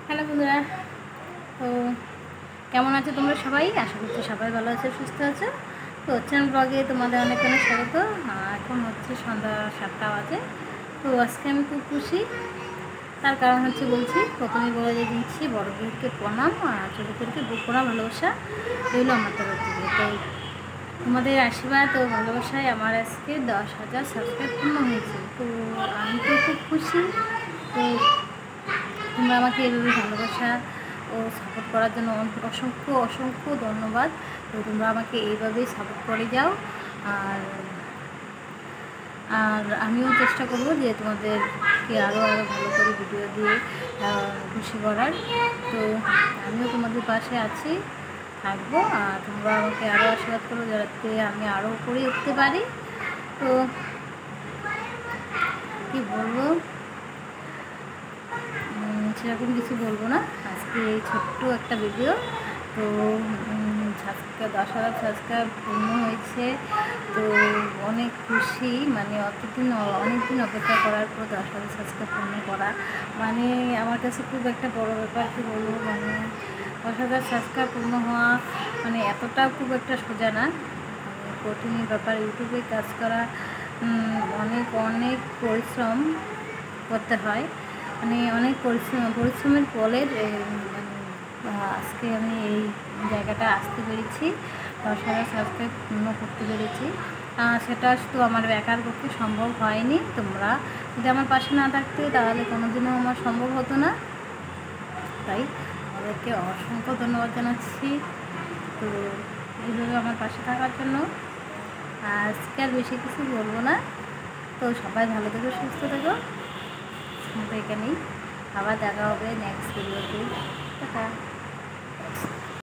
Hello বন্ধুরা, তো কেমন আছো তোমরা সবাই? আশা করছি সবাই ভালো আছে, সুস্থ আছো। তো চ্যানেল ব্লগে তোমাদের অনেক অনেক স্বাগত। এখন হচ্ছে সন্ধ্যা 7টা বাজে। তো আজকে আমি খুব খুশি, তার কারণ হচ্ছে বলছি। প্রথমেই বলে দিচ্ছি, বড়দেরকে প্রণাম আর ছোটোদেরকে বুক করা ভালোবাসা রইল আমার তরফ থেকে। তো তোমাদের আশীর্বাদ ও ভালোবাসায় আমার আজকে 10,000 সাবস্ক্রাইব পূর্ণ হয়েছে। তো আমি তো খুব খুশি। তো তোমরা আমাকে এভাবে ভালোবাসা ও সাপোর্ট করার জন্য অসংখ্য অসংখ্য ধন্যবাদ। তো তোমরা আমাকে এইভাবেই সাপোর্ট করে যাও। আর আর আমিও চেষ্টা করব যে তোমাদেরকে আরও ভালো করে ভিডিও দিয়ে খুশি করার। তো আমিও তোমাদের পাশে আছি, থাকবো। আর তোমরা আমাকে আরও আশীর্বাদ করো যাতে আমি আরও করে উঠতে পারি। তো কী বলবো, সেরকম কিছু বলবো না। আজকে এই ছোট্ট একটা ভিডিও। তো 10,000 সাবস্ক্রাইব পূর্ণ হয়েছে। তো অনেক খুশি, মানে অনেক দিন অপেক্ষা করার পর 10,000 সাবস্ক্রাইব পূর্ণ করা মানে আমার কাছে খুব একটা বড় ব্যাপার। কী বলবো, মানে 10,000 সাবস্ক্রাইব পূর্ণ হওয়া মানে এতটা খুব একটা সোজা না, কঠিন ব্যাপার। ইউটিউবে কাজ করা অনেক অনেক পরিশ্রম করতে হয়, মানে অনেক পরিশ্রমের ফলে আজকে আমি এই জায়গাটা আসতে পেরেছি, 10,000 সাবস্ক্রাইব পূর্ণ করতে পেরেছি। সেটা শুধু আমার একার পক্ষে সম্ভব হয়নি। তোমরা যদি আমার পাশে না থাকতে তাহলে কোনোদিনও আমার সম্ভব হতো না। তাই ওদেরকে অসংখ্য ধন্যবাদ জানাচ্ছি। তো এইভাবে আমার পাশে থাকার জন্য। আজকে আর বেশি কিছু বলবো না। তো সবাই ভালো থেকো, সুস্থ থেকো। এখানেই আবার দেখা হবে নেক্সট ভিডিওতে। টাটা।